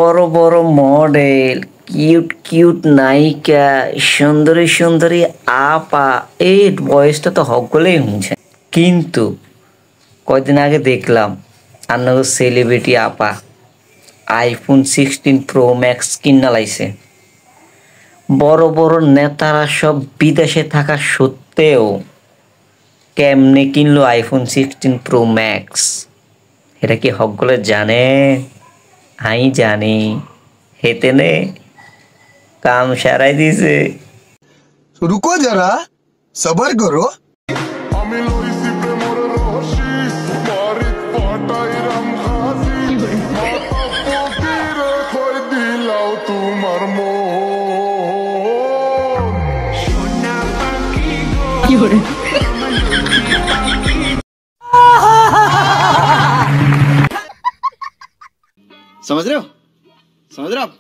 বড় বড় model, cute cute নায়িকা, সুন্দরী সুন্দরী আপা, এই বয়সটা তো সকলেই শুনছে। কিন্তু কয়দিন আগে দেখলাম আপনাদের সেলিব্রিটি আপা আইফোন 16 প্রো ম্যাক্স কিনা লাইছে। বড় বড় নেতারা সব বিদেশে থাকা সত্ত্বেও কেমনে কিনলো আইফোন 16 প্রো ম্যাক্স? এটা কি সকলে জানে? আমি জানি। হেতে নে কাম সারাই দিছে। रुको जरा सबर करो। समझ रहे हो? समझ रहे हो आप?